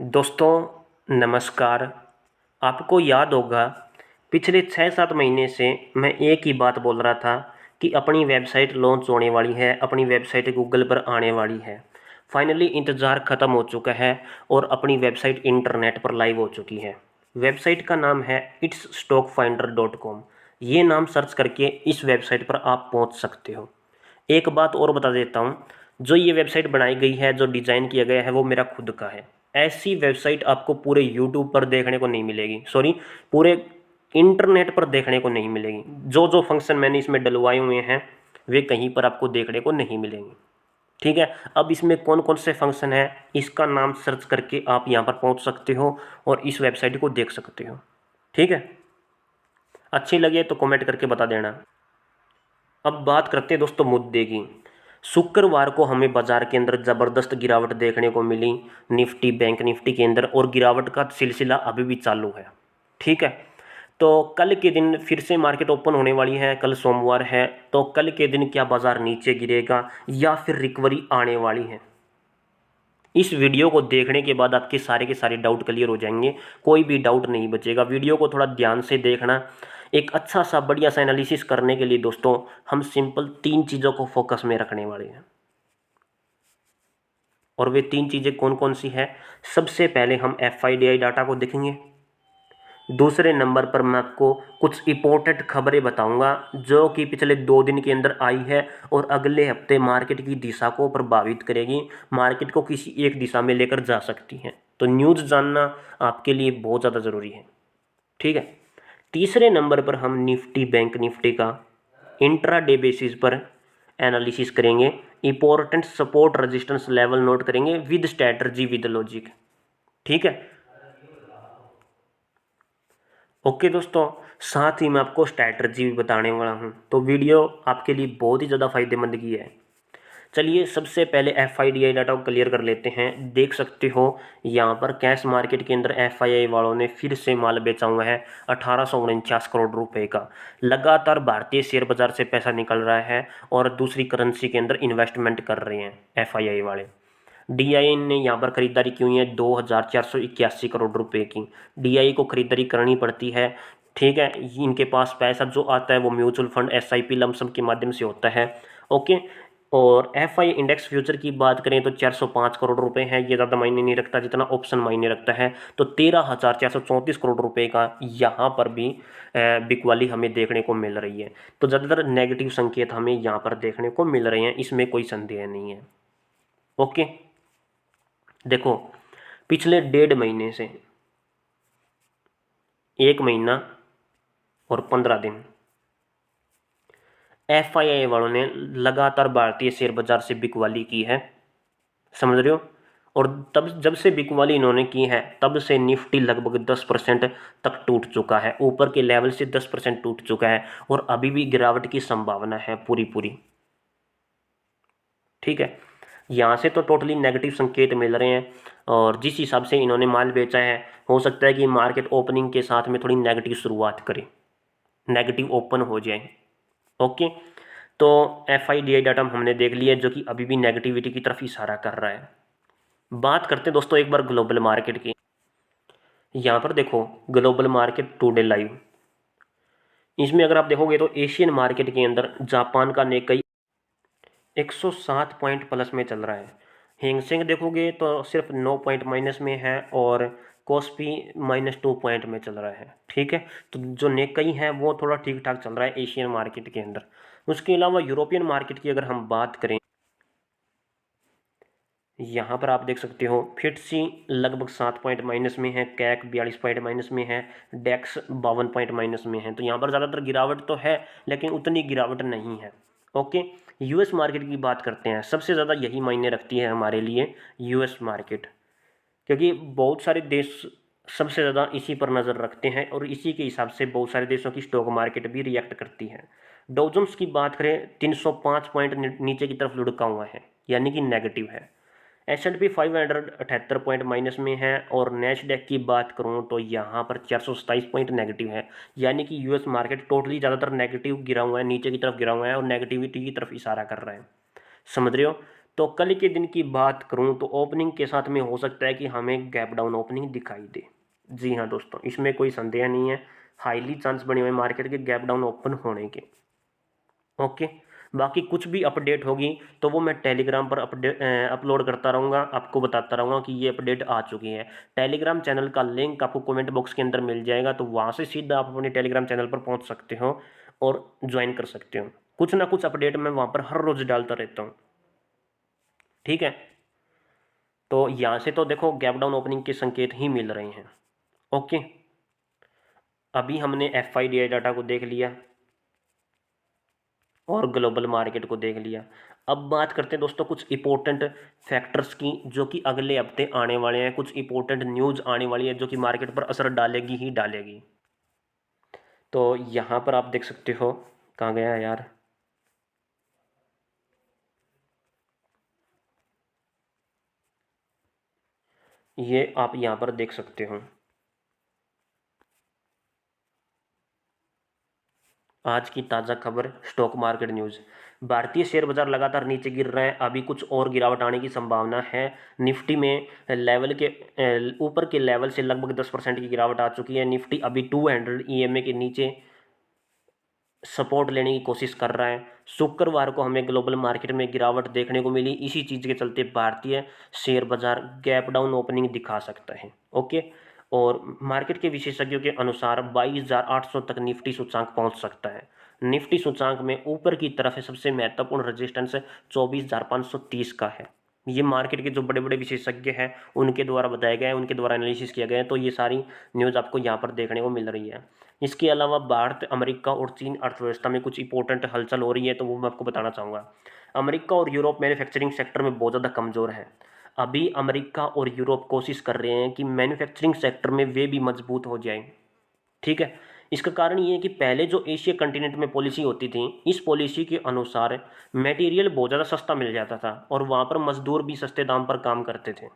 दोस्तों नमस्कार। आपको याद होगा पिछले 6-7 महीने से मैं एक ही बात बोल रहा था कि अपनी वेबसाइट लॉन्च होने वाली है, अपनी वेबसाइट गूगल पर आने वाली है। फाइनली इंतज़ार ख़त्म हो चुका है और अपनी वेबसाइट इंटरनेट पर लाइव हो चुकी है। वेबसाइट का नाम है itsstockfinder.com। ये नाम सर्च करके इस वेबसाइट पर आप पहुंच सकते हो। एक बात और बता देता हूँ, जो ये वेबसाइट बनाई गई है, जो डिज़ाइन किया गया है, वो मेरा खुद का है। ऐसी वेबसाइट आपको पूरे यूट्यूब पर देखने को नहीं मिलेगी, सॉरी, पूरे इंटरनेट पर देखने को नहीं मिलेगी। जो जो फंक्शन मैंने इसमें डलवाए हुए हैं वे कहीं पर आपको देखने को नहीं मिलेंगे। ठीक है, अब इसमें कौन कौन से फंक्शन हैं इसका नाम सर्च करके आप यहाँ पर पहुँच सकते हो और इस वेबसाइट को देख सकते हो। ठीक है, अच्छी लगे तो कमेंट करके बता देना। अब बात करते हैं दोस्तों मुद्दे की। शुक्रवार को हमें बाजार के अंदर ज़बरदस्त गिरावट देखने को मिली, निफ्टी बैंक निफ्टी के अंदर, और गिरावट का सिलसिला अभी भी चालू है। ठीक है, तो कल के दिन फिर से मार्केट ओपन होने वाली है, कल सोमवार है, तो कल के दिन क्या बाजार नीचे गिरेगा या फिर रिकवरी आने वाली है? इस वीडियो को देखने के बाद आपके सारे के सारे डाउट क्लियर हो जाएंगे, कोई भी डाउट नहीं बचेगा। वीडियो को थोड़ा ध्यान से देखना। एक अच्छा सा बढ़िया सा एनालिसिस करने के लिए दोस्तों हम सिंपल 3 चीज़ों को फोकस में रखने वाले हैं, और वे 3 चीज़ें कौन कौन सी है? सबसे पहले हम FIDI डाटा को देखेंगे। दूसरे नंबर पर मैं आपको कुछ इंपॉर्टेंट खबरें बताऊंगा जो कि पिछले 2 दिन के अंदर आई है और अगले हफ्ते मार्केट की दिशा को प्रभावित करेगी, मार्केट को किसी एक दिशा में लेकर जा सकती हैं। तो न्यूज़ जानना आपके लिए बहुत ज़्यादा ज़रूरी है। ठीक है, तीसरे नंबर पर हम निफ्टी बैंक निफ्टी का इंट्रा डे बेसिस पर एनालिसिस करेंगे। Important support resistance level note करेंगे विद स्ट्रैटर्जी विद लॉजिक। ठीक है, ओके दोस्तों, साथ ही मैं आपको स्ट्रैटर्जी भी बताने वाला हूँ, तो वीडियो आपके लिए बहुत ही ज़्यादा फायदेमंद की है। चलिए सबसे पहले FIDI डाटा को क्लियर कर लेते हैं। देख सकते हो यहाँ पर कैश मार्केट के अंदर FII वालों ने फिर से माल बेचा हुआ है 1849 करोड़ रुपए का। लगातार भारतीय शेयर बाजार से पैसा निकल रहा है और दूसरी करेंसी के अंदर इन्वेस्टमेंट कर रहे हैं FII वाले। DI ने यहाँ पर खरीदारी की हुई है 2481 करोड़ रुपए की। DI को खरीदारी करनी पड़ती है। ठीक है, इनके पास पैसा जो आता है वो म्यूचुअल फंड SIP लमसम के माध्यम से होता है। ओके, और FI इंडेक्स फ्यूचर की बात करें तो 405 करोड़ रुपए हैं। ये ज़्यादा मायने नहीं रखता जितना ऑप्शन मायने रखता है। तो 13,434 करोड़ रुपए का यहाँ पर भी बिकवाली हमें देखने को मिल रही है। तो ज़्यादातर नेगेटिव संकेत हमें यहाँ पर देखने को मिल रहे हैं, इसमें कोई संदेह नहीं है। ओके, देखो पिछले 1.5 महीने से 1 महीना और 15 दिन FII वालों ने लगातार भारतीय शेयर बाजार से बिकवाली की है, समझ रहे हो? और तब जब से बिकवाली इन्होंने की है तब से निफ्टी लगभग 10% तक टूट चुका है, ऊपर के लेवल से 10% टूट चुका है और अभी भी गिरावट की संभावना है पूरी पूरी। ठीक है, यहाँ से तो टोटली नेगेटिव संकेत मिल रहे हैं और जिस हिसाब से इन्होंने माल बेचा है हो सकता है कि मार्केट ओपनिंग के साथ में थोड़ी नेगेटिव शुरुआत करे, नेगेटिव ओपन हो जाए। ओके, तो FIDI डाटा हमने देख लिया जो कि अभी भी नेगेटिविटी की तरफ इशारा कर रहा है। बात करते हैं दोस्तों एक बार ग्लोबल मार्केट की। यहाँ पर देखो ग्लोबल मार्केट टुडे लाइव, इसमें अगर आप देखोगे तो एशियन मार्केट के अंदर जापान का निक्केई 107 पॉइंट प्लस में चल रहा है। हैंगसेंग देखोगे तो सिर्फ 9 पॉइंट माइनस में है और कोस्पी -2 पॉइंट में चल रहा है। ठीक है, तो जो निक्केई है वो थोड़ा ठीक ठाक चल रहा है एशियन मार्केट के अंदर। उसके अलावा यूरोपियन मार्केट की अगर हम बात करें, यहाँ पर आप देख सकते हो फिट्सी लगभग 7 पॉइंट माइनस में है, कैक 42 पॉइंट माइनस में है, डेक्स 52 पॉइंट माइनस में है। तो यहाँ पर ज़्यादातर गिरावट तो है लेकिन उतनी गिरावट नहीं है। ओके, US मार्केट की बात करते हैं। सबसे ज़्यादा यही मायने रखती है हमारे लिए US मार्केट, क्योंकि बहुत सारे देश सबसे ज़्यादा इसी पर नज़र रखते हैं और इसी के हिसाब से बहुत सारे देशों की स्टॉक मार्केट भी रिएक्ट करती है। डाउ की बात करें 305 पॉइंट नीचे की तरफ लुढ़का हुआ है, यानी कि नेगेटिव है। S&P 500 78 पॉइंट माइनस में है और नैस्डैक की बात करूं तो यहाँ पर 427 पॉइंट नेगेटिव है, यानी कि US मार्केट टोटली ज़्यादातर नेगेटिव गिरा हुआ है, नीचे की तरफ गिरा हुआ है और नेगेटिविटी की तरफ इशारा कर रहा है, समझ रहे हो? तो कल के दिन की बात करूं तो ओपनिंग के साथ में हो सकता है कि हमें गैप डाउन ओपनिंग दिखाई दे। जी हाँ दोस्तों, इसमें कोई संदेह नहीं है, हाईली चांस बने हुए मार्केट के गैप डाउन ओपन होने के। ओके, बाकी कुछ भी अपडेट होगी तो वो मैं टेलीग्राम पर अपलोड करता रहूँगा, आपको बताता रहूँगा कि ये अपडेट आ चुकी है। टेलीग्राम चैनल का लिंक आपको कमेंट बॉक्स के अंदर मिल जाएगा, तो वहाँ से सीधा आप अपने टेलीग्राम चैनल पर पहुँच सकते हो और ज्वाइन कर सकते हो। कुछ ना कुछ अपडेट मैं वहाँ पर हर रोज़ डालता रहता हूँ। ठीक है, तो यहाँ से तो देखो गैप डाउन ओपनिंग के संकेत ही मिल रहे हैं। ओके, अभी हमने FIDI डाटा को देख लिया और ग्लोबल मार्केट को देख लिया। अब बात करते हैं दोस्तों कुछ इंपॉर्टेंट फैक्टर्स की, जो कि अगले हफ्ते आने वाले हैं। कुछ इंपॉर्टेंट न्यूज़ आने वाली है जो कि मार्केट पर असर डालेगी ही डालेगी। तो यहाँ पर आप देख सकते हो, कहाँ गया यार, ये आप यहाँ पर देख सकते हो। आज की ताज़ा खबर, स्टॉक मार्केट न्यूज़। भारतीय शेयर बाजार लगातार नीचे गिर रहे हैं, अभी कुछ और गिरावट आने की संभावना है। निफ्टी में लेवल के ऊपर के लेवल से लगभग 10% की गिरावट आ चुकी है। निफ्टी अभी 200 EMA के नीचे सपोर्ट लेने की कोशिश कर रहा है। शुक्रवार को हमें ग्लोबल मार्केट में गिरावट देखने को मिली, इसी चीज़ के चलते भारतीय शेयर बाजार गैप डाउन ओपनिंग दिखा सकता है। ओके, और मार्केट के विशेषज्ञों के अनुसार 22,800 तक निफ्टी सूचांक पहुंच सकता है। निफ्टी सूचांक में ऊपर की तरफ है सबसे महत्वपूर्ण रजिस्टेंस 24,530 का है। ये मार्केट के जो बड़े बड़े विशेषज्ञ हैं उनके द्वारा बताया गया है, उनके द्वारा एनालिसिस किया गया है। तो ये सारी न्यूज़ आपको यहाँ पर देखने को मिल रही है। इसके अलावा भारत, अमेरिका और चीन अर्थव्यवस्था में कुछ इंपॉर्टेंट हलचल हो रही है, तो वो मैं आपको बताना चाहूँगा। अमेरिका और यूरोप मैन्युफैक्चरिंग सेक्टर में बहुत ज़्यादा कमज़ोर है। अभी अमेरिका और यूरोप कोशिश कर रहे हैं कि मैन्युफैक्चरिंग सेक्टर में वे भी मजबूत हो जाएं। ठीक है, इसका कारण ये है कि पहले जो एशिया कंटिनेंट में पॉलिसी होती थी, इस पॉलिसी के अनुसार मटेरियल बहुत ज़्यादा सस्ता मिल जाता था और वहाँ पर मजदूर भी सस्ते दाम पर काम करते थे।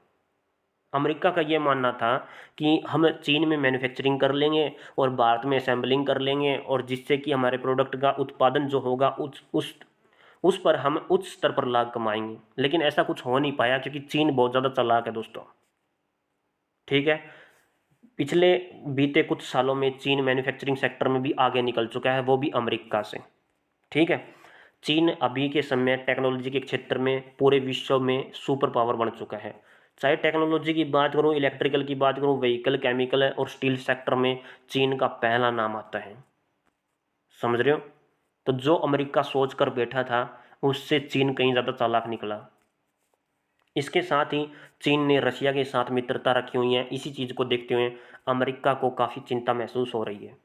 अमेरिका का ये मानना था कि हम चीन में मैन्युफैक्चरिंग कर लेंगे और भारत में असेंबलिंग कर लेंगे, और जिससे कि हमारे प्रोडक्ट का उत्पादन जो होगा उस पर हम उच्च स्तर पर लाभ कमाएंगे। लेकिन ऐसा कुछ हो नहीं पाया क्योंकि चीन बहुत ज़्यादा चालाक है दोस्तों। ठीक है, पिछले बीते कुछ सालों में चीन मैन्युफैक्चरिंग सेक्टर में भी आगे निकल चुका है, वो भी अमेरिका से। ठीक है, चीन अभी के समय टेक्नोलॉजी के क्षेत्र में पूरे विश्व में सुपर पावर बन चुका है। चाहे टेक्नोलॉजी की बात करूं, इलेक्ट्रिकल की बात करूं, व्हीकल, केमिकल और स्टील सेक्टर में चीन का पहला नाम आता है। समझ रहे हो? तो जो अमेरिका सोच कर बैठा था उससे चीन कहीं ज़्यादा चालाक निकला। इसके साथ ही चीन ने रशिया के साथ मित्रता रखी हुई है। इसी चीज़ को देखते हुए अमेरिका को काफ़ी चिंता महसूस हो रही है,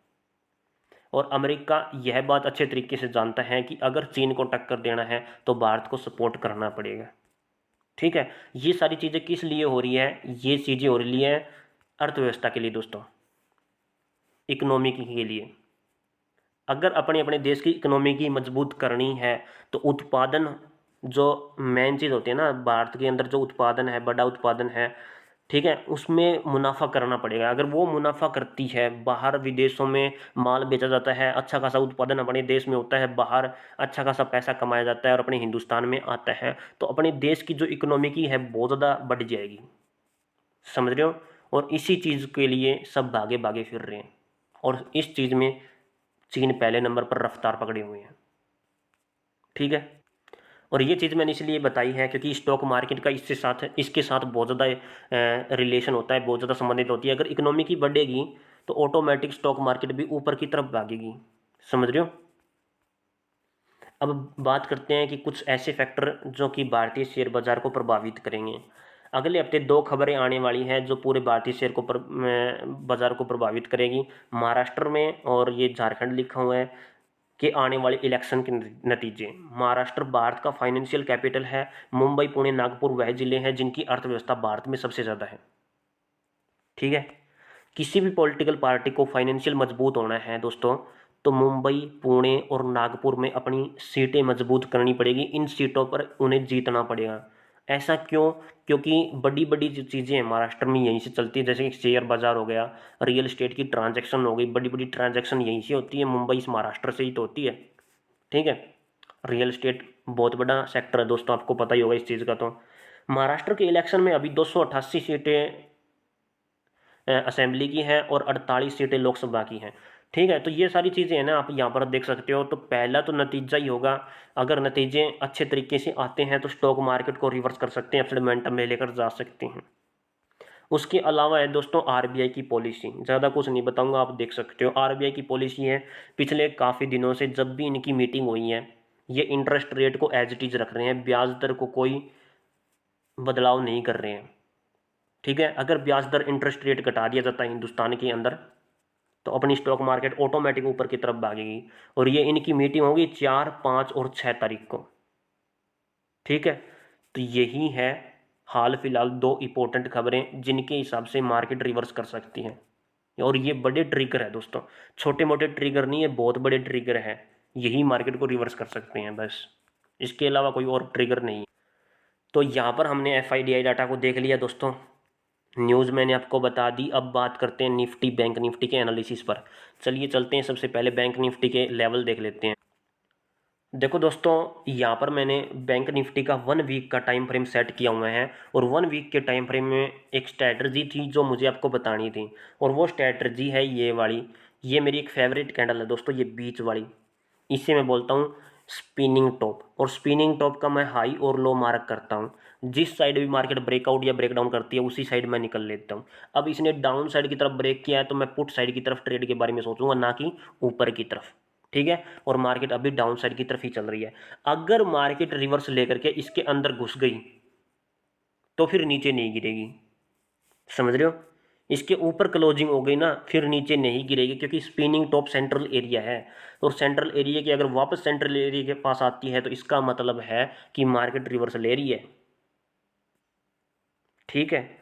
और अमेरिका यह बात अच्छे तरीके से जानता है कि अगर चीन को टक्कर देना है तो भारत को सपोर्ट करना पड़ेगा। ठीक है, ये सारी चीज़ें किस लिए हो रही है? ये चीज़ें हो रही है अर्थव्यवस्था के लिए दोस्तों, इकोनॉमी के लिए। अगर अपने अपने देश की इकोनॉमी की मजबूत करनी है तो उत्पादन, जो मेन चीज़ होती है ना, भारत के अंदर जो उत्पादन है, बड़ा उत्पादन है, ठीक है, उसमें मुनाफा करना पड़ेगा। अगर वो मुनाफा करती है, बाहर विदेशों में माल बेचा जाता है, अच्छा खासा उत्पादन अपने देश में होता है, बाहर अच्छा खासा पैसा कमाया जाता है और अपने हिंदुस्तान में आता है, तो अपने देश की जो इकोनॉमी की है बहुत ज़्यादा बढ़ जाएगी। समझ रहे हो? और इसी चीज़ के लिए सब भागे भागे फिर रहे हैं, और इस चीज़ में चीन पहले नंबर पर रफ्तार पकड़े हुए हैं। ठीक है, और ये चीज़ मैंने इसलिए बताई है क्योंकि स्टॉक मार्केट का इसके साथ बहुत ज़्यादा रिलेशन होता है, बहुत ज़्यादा संबंधित होती है। अगर इकोनॉमी की बढ़ेगी तो ऑटोमेटिक स्टॉक मार्केट भी ऊपर की तरफ भागेगी। समझ रहे हो? अब बात करते हैं कि कुछ ऐसे फैक्टर जो कि भारतीय शेयर बाजार को प्रभावित करेंगे। अगले हफ्ते दो खबरें आने वाली हैं जो पूरे भारतीय शेयर को बाजार को प्रभावित करेगी। महाराष्ट्र में, और ये झारखंड लिखा हुआ है, के आने वाले इलेक्शन के नतीजे। महाराष्ट्र भारत का फाइनेंशियल कैपिटल है। मुंबई, पुणे, नागपुर वह जिले हैं जिनकी अर्थव्यवस्था भारत में सबसे ज़्यादा है। ठीक है, किसी भी पॉलिटिकल पार्टी को फाइनेंशियल मजबूत होना है दोस्तों, तो मुंबई, पुणे और नागपुर में अपनी सीटें मजबूत करनी पड़ेगी। इन सीटों पर उन्हें जीतना पड़ेगा। ऐसा क्यों? क्योंकि बड़ी बड़ी जो चीज़ें हैं महाराष्ट्र में यहीं से चलती है, जैसे कि शेयर बाजार हो गया, रियल एस्टेट की ट्रांजैक्शन हो गई, बड़ी बड़ी ट्रांजैक्शन यहीं से होती है, मुंबई से, महाराष्ट्र से ही तो होती है। ठीक है, रियल एस्टेट बहुत बड़ा सेक्टर है दोस्तों, आपको पता ही होगा इस चीज़ का। तो महाराष्ट्र के इलेक्शन में अभी 288 सीटें असेंबली की हैं और 48 सीटें लोकसभा की हैं। ठीक है, तो ये सारी चीज़ें हैं ना, आप यहाँ पर देख सकते हो। तो पहला तो नतीजा ही होगा, अगर नतीजे अच्छे तरीके से आते हैं तो स्टॉक मार्केट को रिवर्स कर सकते हैं, अपने मोमेंटम में लेकर जा सकते हैं। उसके अलावा है दोस्तों आरबीआई की पॉलिसी, ज़्यादा कुछ नहीं बताऊंगा, आप देख सकते हो। आरबीआई की पॉलिसी है, पिछले काफ़ी दिनों से जब भी इनकी मीटिंग हुई है, ये इंटरेस्ट रेट को एज इट इज़ रख रहे हैं, ब्याज दर को कोई बदलाव नहीं कर रहे हैं। ठीक है, अगर ब्याज दर इंटरेस्ट रेट घटा दिया जाता है हिंदुस्तान के अंदर, तो अपनी स्टॉक मार्केट ऑटोमेटिक ऊपर की तरफ भागेगी। और ये इनकी मीटिंग होगी 4, 5 और 6 तारीख को। ठीक है, तो यही है हाल फिलहाल 2 इंपॉर्टेंट खबरें जिनके हिसाब से मार्केट रिवर्स कर सकती है। और ये बड़े ट्रिगर है दोस्तों, छोटे मोटे ट्रिगर नहीं है, बहुत बड़े ट्रिगर है, यही मार्केट को रिवर्स कर सकते हैं बस, इसके अलावा कोई और ट्रिगर नहीं। तो यहाँ पर हमने एफआईडीआई डाटा को देख लिया दोस्तों, न्यूज़ मैंने आपको बता दी। अब बात करते हैं निफ्टी बैंक निफ्टी के एनालिसिस पर। चलिए चलते हैं, सबसे पहले बैंक निफ्टी के लेवल देख लेते हैं। देखो दोस्तों, यहाँ पर मैंने बैंक निफ्टी का 1 वीक का टाइम फ्रेम सेट किया हुआ है, और 1 वीक के टाइम फ्रेम में एक स्ट्रैटजी थी जो मुझे आपको बतानी थी, और वो स्ट्रैटजी है ये वाली। ये मेरी एक फेवरेट कैंडल है दोस्तों, ये बीच वाली, इसे मैं बोलता हूँ स्पिनिंग टॉप। और स्पिनिंग टॉप का मैं हाई और लो मार्क करता हूँ, जिस साइड भी मार्केट ब्रेकआउट या ब्रेकडाउन करती है उसी साइड मैं निकल लेता हूँ। अब इसने डाउन साइड की तरफ ब्रेक किया है तो मैं पुट साइड की तरफ ट्रेड के बारे में सोचूंगा, ना कि ऊपर की तरफ। ठीक है, और मार्केट अभी डाउन साइड की तरफ ही चल रही है। अगर मार्केट रिवर्स लेकर के इसके अंदर घुस गई तो फिर नीचे नहीं गिरेगी, समझ रहे हो। इसके ऊपर क्लोजिंग हो गई ना, फिर नीचे नहीं गिरेगी, क्योंकि स्पिनिंग टॉप सेंट्रल एरिया है। और सेंट्रल एरिया की अगर वापस सेंट्रल एरिया के पास आती है तो इसका मतलब है कि मार्केट रिवर्स ले रही है। ठीक है,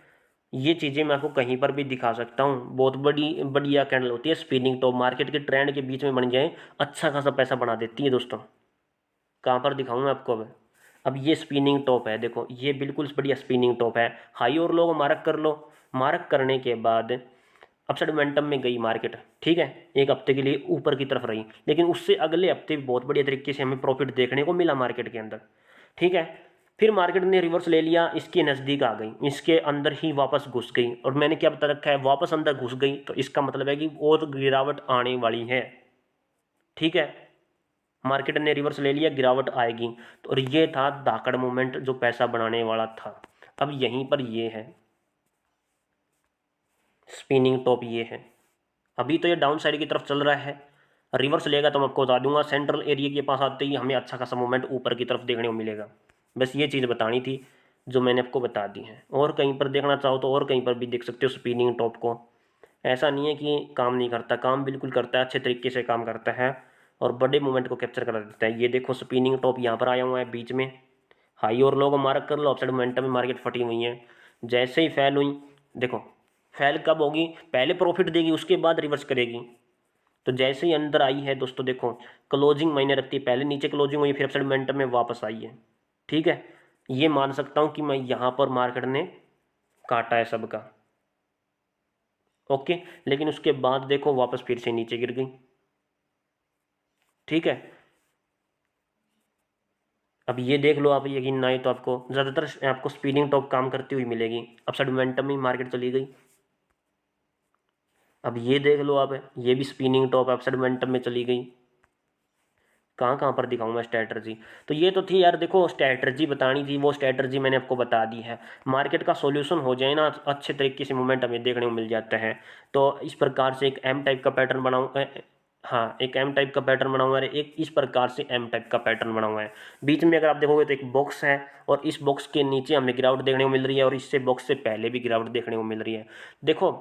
ये चीज़ें मैं आपको कहीं पर भी दिखा सकता हूँ। बहुत बड़ी बढ़िया कैंडल होती है स्पिनिंग टॉप, मार्केट के ट्रेंड के बीच में बन जाए, अच्छा खासा पैसा बना देती है दोस्तों। कहाँ पर दिखाऊँ मैं आपको अब ये स्पिनिंग टॉप है, देखो ये बिल्कुल बढ़िया स्पिनिंग टॉप है। हाई और लो मार्क कर लो, मार्क करने के बाद अपसाइड मोमेंटम में गई मार्केट। ठीक है, एक हफ्ते के लिए ऊपर की तरफ रही, लेकिन उससे अगले हफ्ते भी बहुत बढ़िया तरीके से हमें प्रॉफिट देखने को मिला मार्केट के अंदर। ठीक है, फिर मार्केट ने रिवर्स ले लिया, इसके नज़दीक आ गई, इसके अंदर ही वापस घुस गई। और मैंने क्या बता रखा है, वापस अंदर घुस गई तो इसका मतलब है कि और गिरावट आने वाली है। ठीक है, मार्केट ने रिवर्स ले लिया, गिरावट आएगी। तो और ये था धाकड़ मूवमेंट जो पैसा बनाने वाला था। अब यहीं पर ये है स्पिनिंग टॉप, ये है। अभी तो ये डाउन साइड की तरफ चल रहा है, रिवर्स लेगा तो मैं आपको बता दूंगा, सेंट्रल एरिया के पास आते ही हमें अच्छा खासा मूवमेंट ऊपर की तरफ देखने को मिलेगा। बस ये चीज़ बतानी थी जो मैंने आपको बता दी है। और कहीं पर देखना चाहो तो और कहीं पर भी देख सकते हो स्पिनिंग टॉप को। ऐसा नहीं है कि काम नहीं करता, काम बिल्कुल करता है, अच्छे तरीके से काम करता है और बड़े मूवमेंट को कैप्चर कर देता है। ये देखो स्पिनिंग टॉप यहाँ पर आया हुआ है बीच में, हाई और लो को मार्क कर लो, अपसाइड मोमेंटम में मार्केट फटी हुई है। जैसे ही फैल हुई, देखो फैल कब होगी, पहले प्रॉफिट देगी उसके बाद रिवर्स करेगी। तो जैसे ही अंदर आई है दोस्तों, देखो क्लोजिंग मायने रखती है, पहले नीचे क्लोजिंग हुई फिर अपसाइड मोमेंटम में वापस आई है। ठीक है, ये मान सकता हूँ कि मैं यहाँ पर मार्केट ने काटा है सबका। ओके, लेकिन उसके बाद देखो वापस फिर से नीचे गिर गई। ठीक है, अब ये देख लो आप, यकीन ना आए तो आपको ज़्यादातर आपको स्पिनिंग टॉप काम करती हुई मिलेगी। अपसाइड मोमेंटम में मार्केट चली गई। अब ये देख लो आप, ये भी स्पिनिंग टॉप अपसाइड मोमेंटम में चली गई। कहाँ कहाँ पर दिखाऊँ मैं स्ट्रैटर्जी, तो ये तो थी यार, देखो स्ट्रैटर्जी बतानी थी, वो स्ट्रैटर्जी मैंने आपको बता दी है। मार्केट का सॉल्यूशन हो जाए ना, अच्छे तरीके से मूवमेंट हमें देखने को मिल जाता है। तो इस प्रकार से एक एम टाइप का पैटर्न बनाऊँ, हाँ एक एम टाइप का पैटर्न बना हुआ है, एक इस प्रकार से एम टाइप का पैटर्न बना हुआ है। बीच में अगर आप देखोगे तो एक बॉक्स है, और इस बॉक्स के नीचे हमें गिरावट देखने को मिल रही है, और इससे बॉक्स से पहले भी गिरावट देखने को मिल रही है। देखो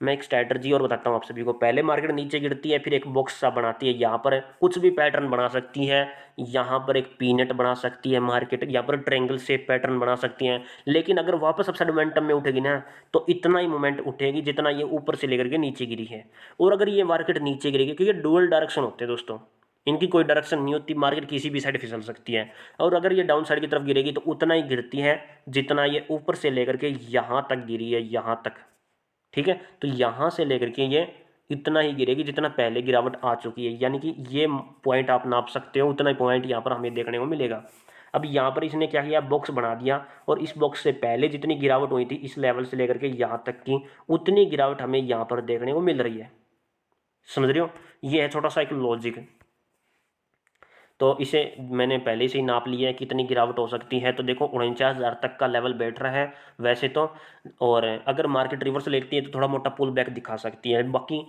मैं एक स्ट्रैटर्जी और बताता हूँ आप सभी को, पहले मार्केट नीचे गिरती है, फिर एक बॉक्स सा बनाती है, यहाँ पर कुछ भी पैटर्न बना सकती है, यहाँ पर एक पीनट बना सकती है मार्केट, यहाँ पर ट्रायंगल शेप पैटर्न बना सकती है। लेकिन अगर वापस अपसाइड मोमेंटम में उठेगी ना, तो इतना ही मोमेंट उठेगी जितना ये ऊपर से लेकर के नीचे गिरी है। और अगर ये मार्केट नीचे गिरेगी, क्योंकि डुअल डायरेक्शन होते हैं दोस्तों, इनकी कोई डायरेक्शन नहीं होती, मार्केट किसी भी साइड फिसल सकती है। और अगर ये डाउन साइड की तरफ गिरेगी तो उतना ही गिरती है जितना ये ऊपर से लेकर के यहाँ तक गिरी है, यहाँ तक। ठीक है, तो यहाँ से लेकर के ये इतना ही गिरेगी जितना पहले गिरावट आ चुकी है, यानी कि ये पॉइंट आप नाप सकते हो, उतना ही पॉइंट यहाँ पर हमें देखने को मिलेगा। अब यहाँ पर इसने क्या किया, बॉक्स बना दिया और इस बॉक्स से पहले जितनी गिरावट हुई थी इस लेवल से लेकर के यहाँ तक की, उतनी गिरावट हमें यहाँ पर देखने को मिल रही है। समझ रहे हो, ये है छोटा सा एक लॉजिक। तो इसे मैंने पहले से ही नाप लिया है कितनी गिरावट हो सकती है। तो देखो 49,000 तक का लेवल बैठ रहा है वैसे तो, और अगर मार्केट रिवर्स लेती है तो थोड़ा मोटा पुल बैक दिखा सकती है। बाकी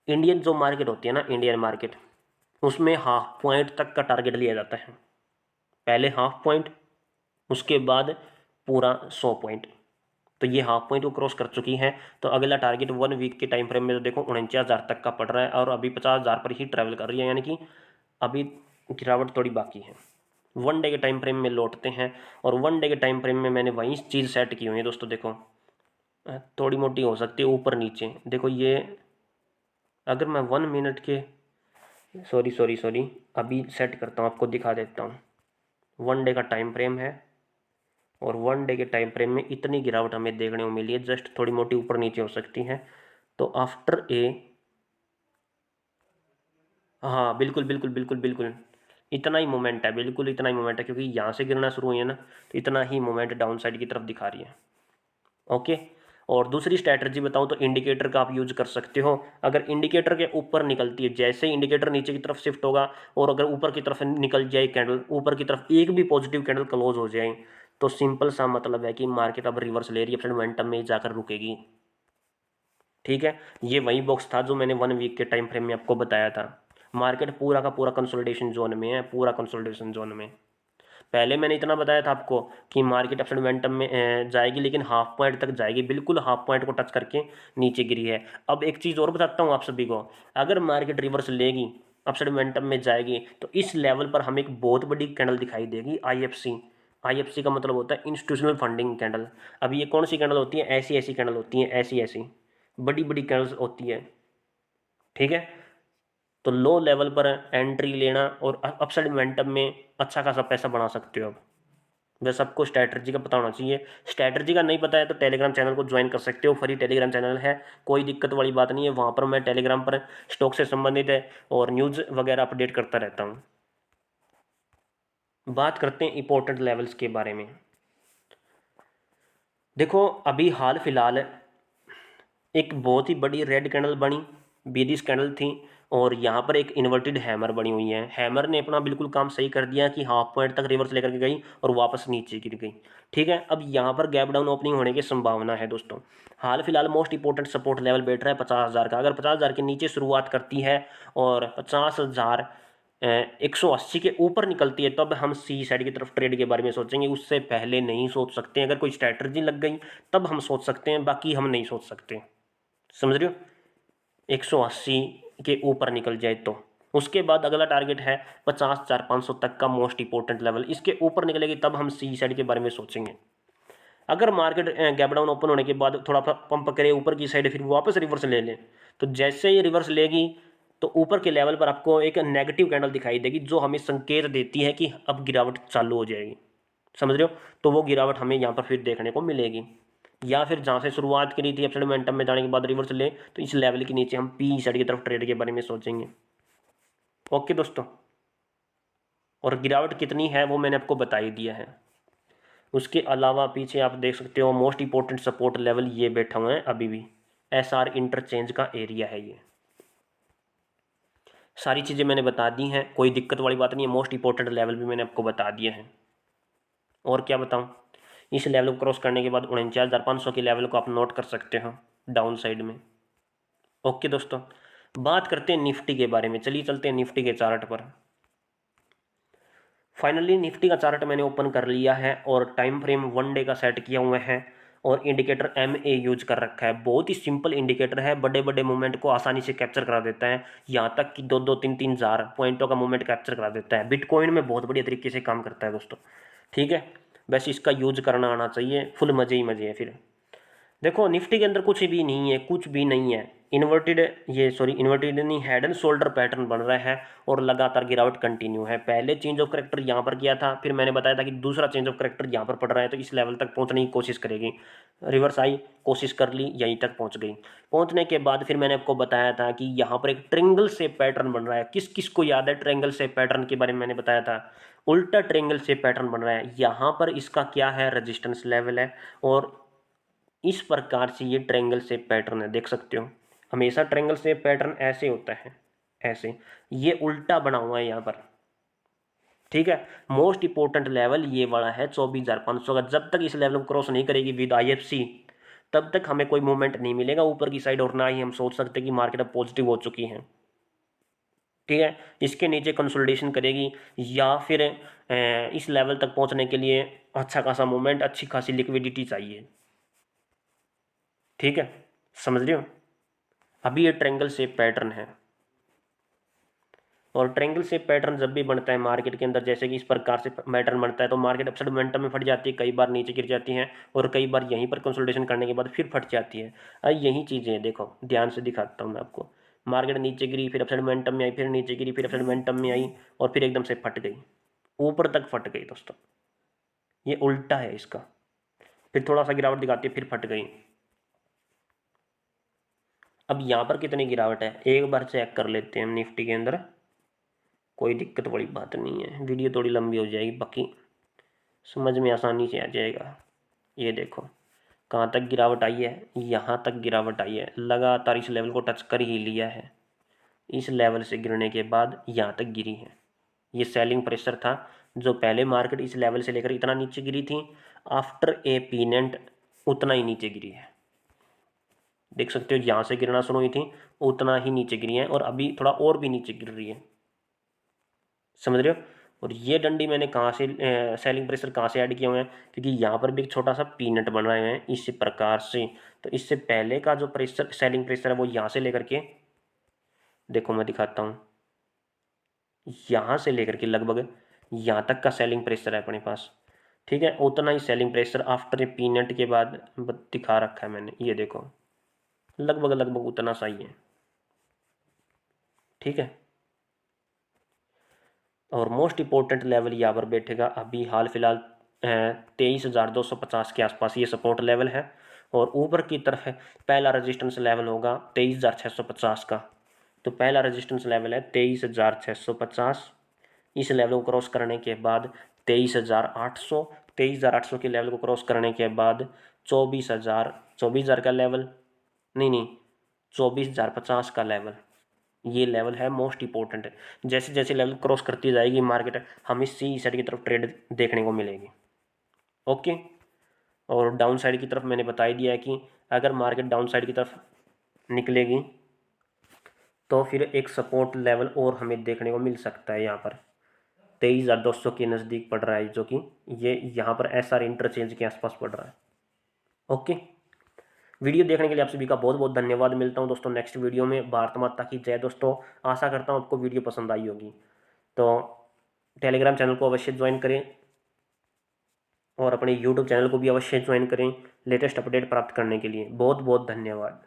इंडियन जो मार्केट होती है ना, इंडियन मार्केट, उसमें हाफ पॉइंट तक का टारगेट लिया जाता है। पहले हाफ पॉइंट, उसके बाद पूरा 100 पॉइंट। तो ये हाफ पॉइंट को क्रॉस कर चुकी है, तो अगला टारगेट 1 वीक के टाइम फ्रेम में तो देखो 49,000 तक का पड़ रहा है और अभी 50,000 पर ही ट्रैवल कर रही है, यानी कि अभी गिरावट थोड़ी बाकी है। 1 डे के टाइम फ्रेम में लौटते हैं और 1 डे के टाइम फ्रेम में मैंने वही चीज़ सेट की हुई है दोस्तों। देखो थोड़ी मोटी हो सकती है ऊपर नीचे, देखो ये अगर मैं 1 मिनट के सॉरी अभी सेट करता हूँ, आपको दिखा देता हूँ। 1 डे का टाइम फ्रेम है और 1 डे के टाइम फ्रेम में इतनी गिरावट हमें देखने को मिली है, जस्ट थोड़ी मोटी ऊपर नीचे हो सकती है। तो आफ्टर ए, हाँ बिल्कुल बिल्कुल बिल्कुल बिल्कुल इतना ही मोमेंट है, बिल्कुल इतना ही मोमेंट है, क्योंकि यहाँ से गिरना शुरू हुई है ना, तो इतना ही मोमेंट डाउन साइड की तरफ दिखा रही है। ओके, और दूसरी स्ट्रैटेजी बताऊँ तो इंडिकेटर का आप यूज कर सकते हो। अगर इंडिकेटर के ऊपर निकलती है, जैसे ही इंडिकेटर नीचे की तरफ शिफ्ट होगा और अगर ऊपर की तरफ निकल जाए कैंडल, ऊपर की तरफ एक भी पॉजिटिव कैंडल क्लोज हो जाए, तो सिंपल सा मतलब है कि मार्केट अब रिवर्स ले रही है, फिर मोमेंटम में जाकर रुकेगी। ठीक है, ये वही बॉक्स था जो मैंने 1 वीक के टाइम फ्रेम में आपको बताया था। मार्केट पूरा का पूरा कंसोलिडेशन जोन में है, पूरा कंसोलिडेशन जोन में। पहले मैंने इतना बताया था आपको कि मार्केट अपसाइड मोमेंटम में जाएगी, लेकिन हाफ पॉइंट तक जाएगी, बिल्कुल हाफ पॉइंट को टच करके नीचे गिरी है। अब एक चीज़ और बताता हूँ आप सभी को, अगर मार्केट रिवर्स लेगी, अपसाइड मोमेंटम में जाएगी, तो इस लेवल पर हमें एक बहुत बड़ी कैंडल दिखाई देगी, आईएफसी। आईएफसी का मतलब होता है इंस्टीट्यूशनल फंडिंग कैंडल। अब ये कौन सी कैंडल होती है, ऐसी ऐसी कैंडल होती हैं, ऐसी ऐसी बड़ी बड़ी कैंडल्स होती है। ठीक है, तो लो लेवल पर एंट्री लेना और अपसाइड मोमेंटम में अच्छा खासा पैसा बना सकते हो। अब वह सबको स्ट्रैटेजी का पता होना चाहिए। स्ट्रैटेजी का नहीं पता है तो टेलीग्राम चैनल को ज्वाइन कर सकते हो, फ्री टेलीग्राम चैनल है, कोई दिक्कत वाली बात नहीं है। वहाँ पर मैं टेलीग्राम पर स्टॉक से संबंधित है और न्यूज़ वगैरह अपडेट करता रहता हूँ। बात करते हैं इंपॉर्टेंट लेवल्स के बारे में। देखो अभी हाल फिलहाल एक बहुत ही बड़ी रेड कैंडल बनी, बीरिश कैंडल थी, और यहाँ पर एक इन्वर्टेड हैमर बनी हुई है। हैमर ने अपना बिल्कुल काम सही कर दिया कि हाफ पॉइंट तक रिवर्स लेकर के गई और वापस नीचे गिर गई। ठीक है, अब यहाँ पर गैप डाउन ओपनिंग होने की संभावना है दोस्तों। हाल फिलहाल मोस्ट इंपॉर्टेंट सपोर्ट लेवल बैठ रहा है 50,000 का। अगर 50,000 के नीचे शुरुआत करती है और 50,000 180 के ऊपर निकलती है, तब हम सी साइड की तरफ ट्रेड के बारे में सोचेंगे, उससे पहले नहीं सोच सकते। अगर कोई स्ट्रैटेजी लग गई तब हम सोच सकते हैं, बाकी हम नहीं सोच सकते। समझ रहे हो, 180 के ऊपर निकल जाए तो उसके बाद अगला टारगेट है 50,500 तक का मोस्ट इंपॉर्टेंट लेवल। इसके ऊपर निकलेगी तब हम सी साइड के बारे में सोचेंगे। अगर मार्केट गैप डाउन ओपन होने के बाद थोड़ा पंप करे ऊपर की साइड, फिर वापस रिवर्स ले लें, तो जैसे ही रिवर्स लेगी तो ऊपर के लेवल पर आपको एक नेगेटिव कैंडल दिखाई देगी, जो हमें संकेत देती है कि अब गिरावट चालू हो जाएगी। समझ रहे हो, तो वो गिरावट हमें यहाँ पर फिर देखने को मिलेगी। या फिर जहाँ से शुरुआत करी थी अपसाइड मोमेंटम में जाने के बाद रिवर्स ले, तो इस लेवल के नीचे हम पी साइड की तरफ ट्रेड के बारे में सोचेंगे। ओके दोस्तों, और गिरावट कितनी है वो मैंने आपको बता ही दिया है। उसके अलावा पीछे आप देख सकते हो मोस्ट इंपॉर्टेंट सपोर्ट लेवल ये बैठा हुआ है अभी भी, एसआर इंटरचेंज का एरिया है ये। सारी चीज़ें मैंने बता दी हैं, कोई दिक्कत वाली बात नहीं है। मोस्ट इंपॉर्टेंट लेवल भी मैंने आपको बता दिए हैं। और क्या बताऊं, इस लेवल को क्रॉस करने के बाद 49,500 के लेवल को आप नोट कर सकते हो डाउन साइड में। ओके दोस्तों, बात करते हैं निफ्टी के बारे में। चलिए चलते हैं निफ्टी के चार्ट पर। फाइनली निफ्टी का चार्ट मैंने ओपन कर लिया है और टाइम फ्रेम 1 डे का सेट किया हुआ है और इंडिकेटर MA यूज कर रखा है। बहुत ही सिंपल इंडिकेटर है, बड़े बड़े मूवमेंट को आसानी से कैप्चर करा देता है। यहाँ तक कि 2-2, 3-3 हज़ार पॉइंटों का मूवमेंट कैप्चर करा देता है। बिटकॉइन में बहुत बढ़िया तरीके से काम करता है दोस्तों। ठीक है, बस इसका यूज करना आना चाहिए, फुल मजे ही मजे है। फिर देखो निफ्टी के अंदर कुछ भी नहीं है, कुछ भी नहीं है। इन्वर्टेड नहीं, हेड एंड शोल्डर पैटर्न बन रहा है और लगातार गिरावट कंटिन्यू है। पहले चेंज ऑफ करेक्टर यहाँ पर किया था, फिर मैंने बताया था कि दूसरा चेंज ऑफ करेक्टर यहाँ पर पड़ रहा है, तो इस लेवल तक पहुँचने की कोशिश करेगी। रिवर्स आई, कोशिश कर ली, यहीं तक पहुँच गई। पहुँचने के बाद फिर मैंने आपको बताया था कि यहाँ पर एक ट्रेंगल शेप पैटर्न बन रहा है। किस किस को याद है ट्रेंगल शेप पैटर्न के बारे में मैंने बताया था? उल्टा ट्रेंगल शेप पैटर्न बन रहा है। यहाँ पर इसका क्या है, रेजिस्टेंस लेवल है, और इस प्रकार से ये ट्रायंगल शेप पैटर्न है, देख सकते हो। हमेशा ट्रायंगल शेप पैटर्न ऐसे होता है, ऐसे। ये उल्टा बना हुआ है यहाँ पर, ठीक है। मोस्ट इंपॉर्टेंट लेवल ये वाला है 24,500 का। जब तक इस लेवल को क्रॉस नहीं करेगी विद IFC, तब तक हमें कोई मूवमेंट नहीं मिलेगा ऊपर की साइड, और ना ही हम सोच सकते कि मार्केट अब पॉजिटिव हो चुकी है, ठीक है। इसके नीचे कंसोलिडेशन करेगी, या फिर इस लेवल तक पहुंचने के लिए अच्छा खासा मूवमेंट, अच्छी खासी लिक्विडिटी चाहिए, ठीक है। समझ रहे हो? अभी ये ट्रायंगल शेप पैटर्न है, और ट्रायंगल शेप पैटर्न जब भी बनता है मार्केट के अंदर, जैसे कि इस प्रकार से पैटर्न बनता है, तो मार्केट अपसाइड मोमेंटम में फट जाती है, कई बार नीचे गिर जाती है, और कई बार यहीं पर कंसोलिडेशन करने के बाद फिर फट जाती है। यही चीज़ें हैं, देखो ध्यान से दिखाता हूँ मैं आपको। मार्केट नीचे गिरी, फिर अपसाइड मोमेंटम में आई, फिर नीचे गिरी, फिर अपसाइड मोमेंटम में आई, और फिर एकदम से फट गई, ऊपर तक फट गई दोस्तों। ये उल्टा है इसका, फिर थोड़ा सा गिरावट दिखाती है, फिर फट गई। अब यहाँ पर कितनी गिरावट है एक बार चेक कर लेते हैं निफ्टी के अंदर। कोई दिक्कत बड़ी बात नहीं है, वीडियो थोड़ी लंबी हो जाएगी, बाकी समझ में आसानी से आ जाएगा। ये देखो कहाँ तक गिरावट आई है, यहाँ तक गिरावट आई है, लगातार इस लेवल को टच कर ही लिया है। इस लेवल से गिरने के बाद यहाँ तक गिरी है। ये सेलिंग प्रेशर था, जो पहले मार्केट इस लेवल से लेकर इतना नीचे गिरी थी, आफ्टर ए पीनेंट उतना ही नीचे गिरी है। देख सकते हो यहाँ से गिरना शुरू हुई थी, उतना ही नीचे गिरी है, और अभी थोड़ा और भी नीचे गिर रही है, समझ रहे हो। और ये डंडी मैंने कहाँ से, सेलिंग प्रेशर कहाँ से ऐड किए हुए हैं, क्योंकि यहाँ पर भी एक छोटा सा पीनट बन रहे हैं इस प्रकार से। तो इससे पहले का जो प्रेशर, सेलिंग प्रेशर है, वो यहाँ से लेकर के, देखो मैं दिखाता हूँ, यहाँ से लेकर के लगभग यहाँ तक का सेलिंग प्रेशर है अपने पास, ठीक है। उतना ही selling pressure after a peanut के बाद दिखा रखा है मैंने, ये देखो लगभग लगभग उतना सा ही है, ठीक है। और मोस्ट इंपॉर्टेंट लेवल यहाँ पर बैठेगा अभी हाल फिलहाल 23,250 के आसपास, ये सपोर्ट लेवल है। और ऊपर की तरफ है पहला रेजिस्टेंस लेवल होगा 23,650 का। तो पहला रेजिस्टेंस लेवल है 23,650। इस लेवल को क्रॉस करने के बाद 23,800, 23,800 के लेवल को क्रॉस करने के बाद 24,000 का लेवल, नहीं 24,050 का लेवल, ये लेवल है मोस्ट इंपॉर्टेंट। जैसे जैसे लेवल क्रॉस करती जाएगी मार्केट, हमें सी साइड की तरफ ट्रेड देखने को मिलेगी, ओके। और डाउन साइड की तरफ मैंने बता ही दिया है कि अगर मार्केट डाउन साइड की तरफ निकलेगी तो फिर एक सपोर्ट लेवल और हमें देखने को मिल सकता है। यहाँ पर 23,200 के नज़दीक पड़ रहा है, जो कि ये यहाँ पर SR इंटरचेंज के आसपास पड़ रहा है, ओके। वीडियो देखने के लिए आप सभी का बहुत बहुत धन्यवाद। मिलता हूं दोस्तों नेक्स्ट वीडियो में। भारत माता की जय दोस्तों। आशा करता हूं आपको वीडियो पसंद आई होगी। तो टेलीग्राम चैनल को अवश्य ज्वाइन करें, और अपने यूट्यूब चैनल को भी अवश्य ज्वाइन करें लेटेस्ट अपडेट प्राप्त करने के लिए। बहुत बहुत धन्यवाद।